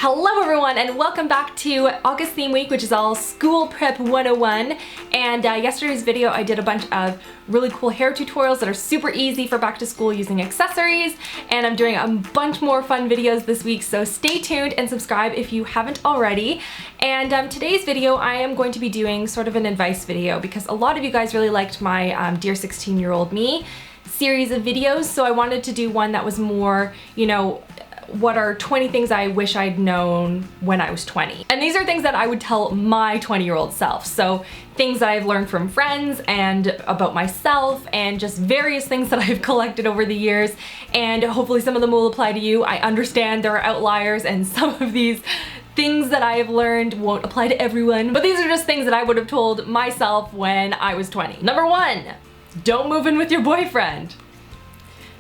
Hello everyone and welcome back to August theme week, which is all school prep 101. And yesterday's video I did a bunch of really cool hair tutorials that are super easy for back to school using accessories, and I'm doing a bunch more fun videos this week, so stay tuned and subscribe if you haven't already. And today's video I am going to be doing sort of an advice video because a lot of you guys really liked my Dear 16-Year-Old Me series of videos, so I wanted to do one that was more, you know, what are 20 things I wish I'd known when I was 20. And these are things that I would tell my 20-year-old self. So things that I've learned from friends and about myself and just various things that I've collected over the years. And hopefully some of them will apply to you. I understand there are outliers and some of these things that I have learned won't apply to everyone, but these are just things that I would have told myself when I was 20. Number 1, don't move in with your boyfriend.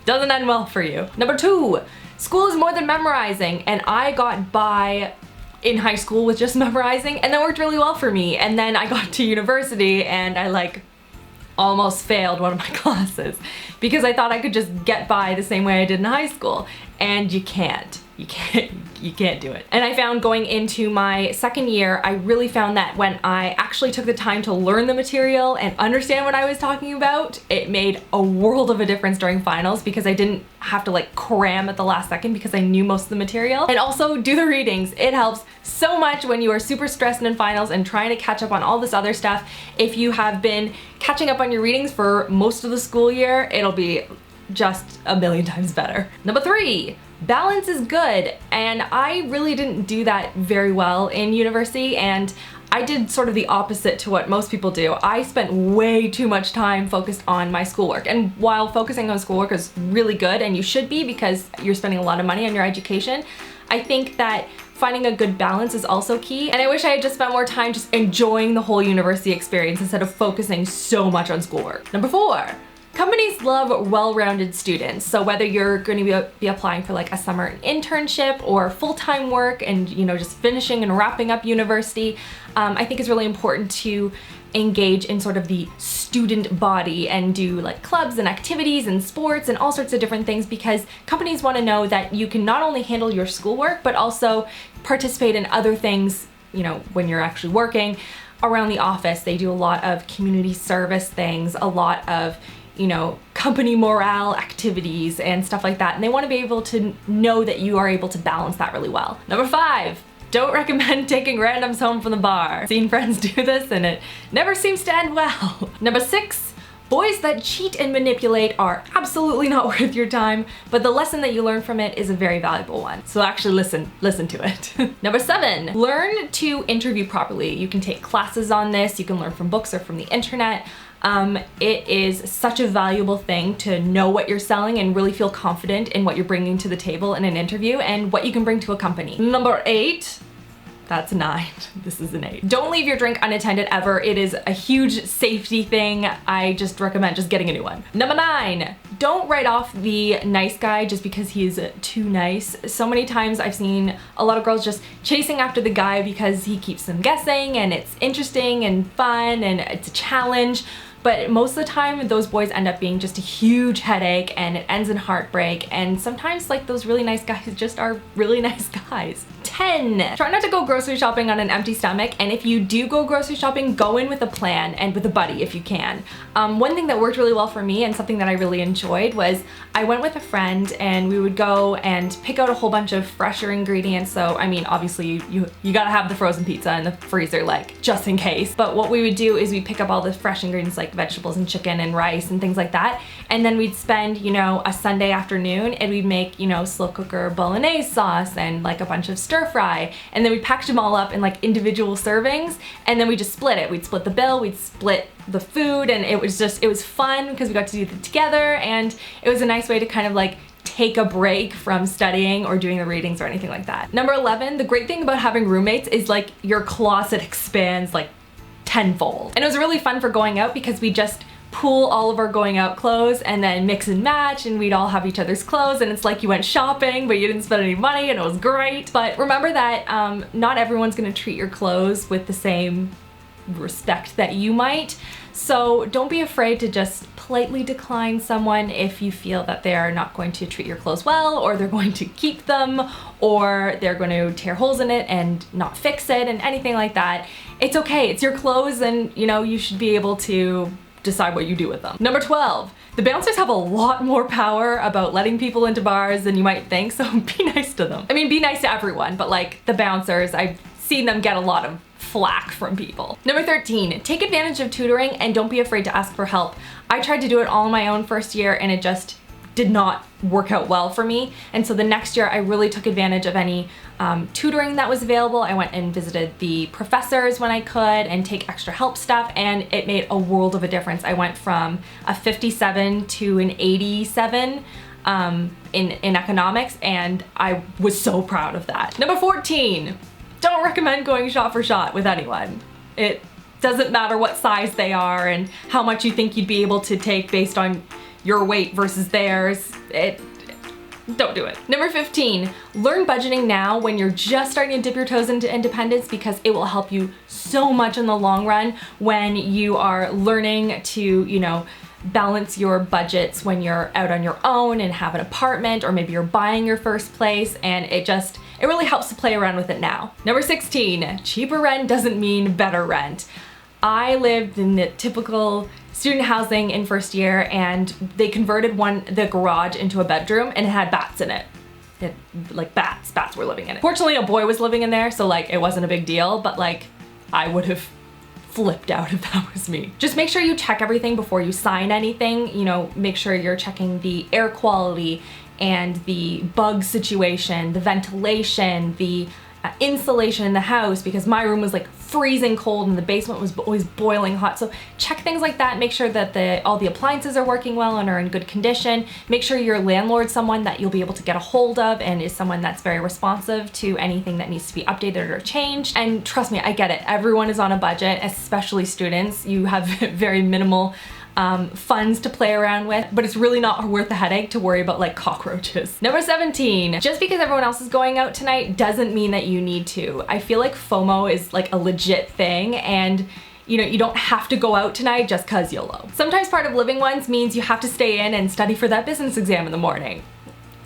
Doesn't end well for you. Number 2, school is more than memorizing, and I got by in high school with just memorizing, and that worked really well for me. And then I got to university and I almost failed one of my classes because I thought I could just get by the same way I did in high school, and you can't. You can't do it. And I found going into my second year, I really found that when I actually took the time to learn the material and understand what I was talking about, it made a world of a difference during finals because I didn't have to cram at the last second because I knew most of the material. And also do the readings. It helps so much when you are super stressed in finals and trying to catch up on all this other stuff. If you have been catching up on your readings for most of the school year, it'll be just a million times better. Number 3, balance is good, and I really didn't do that very well in university, and I did sort of the opposite to what most people do. I spent way too much time focused on my schoolwork, and while focusing on schoolwork is really good, and you should be because you're spending a lot of money on your education, I think that finding a good balance is also key, and I wish I had just spent more time just enjoying the whole university experience instead of focusing so much on schoolwork. Number 4, companies love well-rounded students. So whether you're going to be applying for a summer internship or full-time work and just finishing and wrapping up university, I think it's really important to engage in sort of the student body and do clubs and activities and sports and all sorts of different things, because companies want to know that you can not only handle your schoolwork but also participate in other things, when you're actually working around the office. They do a lot of community service things, a lot of company morale activities and stuff like that, and they want to be able to know that you are able to balance that really well. Number 5, don't recommend taking randoms home from the bar. Seen friends do this and it never seems to end well. Number 6, boys that cheat and manipulate are absolutely not worth your time, but the lesson that you learn from it is a very valuable one. So actually listen to it. Number 7, learn to interview properly. You can take classes on this, you can learn from books or from the internet. It is such a valuable thing to know what you're selling and really feel confident in what you're bringing to the table in an interview and what you can bring to a company. Number 8, that's a 9. This is an 8. Don't leave your drink unattended ever. It is a huge safety thing. I just recommend just getting a new one. Number 9, don't write off the nice guy just because he's too nice. So many times I've seen a lot of girls just chasing after the guy because he keeps them guessing and it's interesting and fun and it's a challenge. But most of the time, those boys end up being just a huge headache and it ends in heartbreak. And sometimes those really nice guys just are really nice guys. 10, try not to go grocery shopping on an empty stomach. And if you do go grocery shopping, go in with a plan and with a buddy if you can. One thing that worked really well for me and something that I really enjoyed was I went with a friend and we would go and pick out a whole bunch of fresher ingredients. So, I mean, obviously you gotta have the frozen pizza in the freezer, just in case. But what we would do is we'd pick up all the fresh ingredients vegetables and chicken and rice and things like that. And then we'd spend, a Sunday afternoon and we'd make, slow cooker bolognese sauce and a bunch of stir fry. And then we'd package them all up in individual servings, and then we just split it. We'd split the bill, we'd split the food, and it was fun because we got to do it together, and it was a nice way to kind of take a break from studying or doing the readings or anything like that. Number 11, the great thing about having roommates is your closet expands tenfold. And it was really fun for going out because we just pool all of our going out clothes and then mix and match, and we'd all have each other's clothes, and it's you went shopping but you didn't spend any money, and it was great. But remember that not everyone's gonna treat your clothes with the same respect that you might. So don't be afraid to just politely decline someone if you feel that they are not going to treat your clothes well, or they're going to keep them, or they're going to tear holes in it and not fix it and anything like that. It's okay, it's your clothes, and you know, you should be able to decide what you do with them. Number 12, the bouncers have a lot more power about letting people into bars than you might think, so be nice to them. I mean, be nice to everyone, but like the bouncers, I've seen them get a lot of flack from people. Number 13, take advantage of tutoring and don't be afraid to ask for help. I tried to do it all on my own first year and it just did not work out well for me. And so the next year I really took advantage of any tutoring that was available. I went and visited the professors when I could and take extra help stuff, and it made a world of a difference. I went from a 57 to an 87 in economics, and I was so proud of that. Number 14, don't recommend going shot for shot with anyone. It doesn't matter what size they are and how much you think you'd be able to take based on your weight versus theirs. Don't do it. Number 15, learn budgeting now when you're just starting to dip your toes into independence, because it will help you so much in the long run when you are learning to, you know, balance your budgets when you're out on your own and have an apartment, or maybe you're buying your first place, and it really helps to play around with it now. Number 16, cheaper rent doesn't mean better rent. I lived in the typical student housing in first year, and they converted the garage into a bedroom, and it had bats in it. Like bats were living in it. Fortunately, a boy was living in there, so like it wasn't a big deal, but like I would have flipped out if that was me. Just make sure you check everything before you sign anything. You know, make sure you're checking the air quality and the bug situation, the ventilation, the insulation in the house, because my room was like freezing cold and the basement was always boiling hot. So check things like that. Make sure that all the appliances are working well and are in good condition. Make sure your landlord's someone that you'll be able to get a hold of and is someone that's very responsive to anything that needs to be updated or changed. And trust me, I get it. Everyone is on a budget, especially students. You have very minimal funds to play around with, but it's really not worth the headache to worry about like cockroaches. Number 17, just because everyone else is going out tonight doesn't mean that you need to. I feel like FOMO is like a legit thing, and you know, you don't have to go out tonight just cause YOLO. Sometimes part of living once means you have to stay in and study for that business exam in the morning.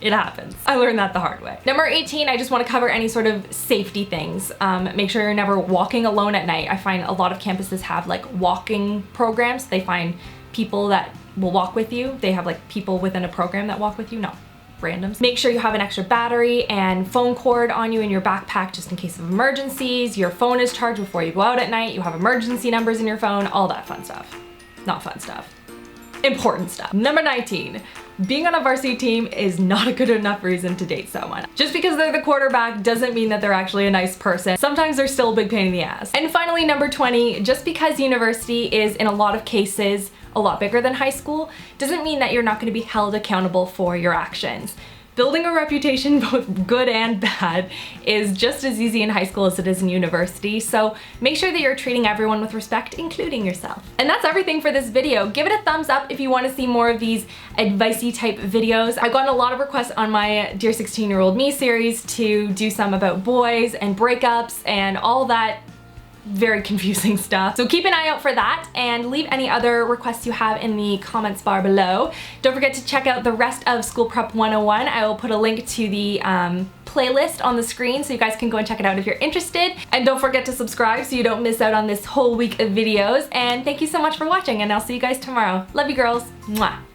It happens. I learned that the hard way. Number 18, I just want to cover any sort of safety things. Make sure you're never walking alone at night. I find a lot of campuses have like walking programs. They find people that will walk with you. They have like people within a program that walk with you, not randoms. Make sure you have an extra battery and phone cord on you in your backpack just in case of emergencies. Your phone is charged before you go out at night. You have emergency numbers in your phone, all that fun stuff. Not fun stuff. Important stuff. Number 19, being on a varsity team is not a good enough reason to date someone. Just because they're the quarterback doesn't mean that they're actually a nice person. Sometimes they're still a big pain in the ass. And finally, number 20, just because university is in a lot of cases a lot bigger than high school doesn't mean that you're not going to be held accountable for your actions. Building a reputation, both good and bad, is just as easy in high school as it is in university, so make sure that you're treating everyone with respect, including yourself. And that's everything for this video. Give it a thumbs up if you want to see more of these advice-y type videos. I've gotten a lot of requests on my Dear 16-Year-Old Me series to do some about boys and breakups and all that very confusing stuff. So keep an eye out for that, and leave any other requests you have in the comments bar below. Don't forget to check out the rest of School Prep 101. I will put a link to the playlist on the screen so you guys can go and check it out if you're interested. And don't forget to subscribe so you don't miss out on this whole week of videos. And thank you so much for watching, and I'll see you guys tomorrow. Love you girls. Mwah.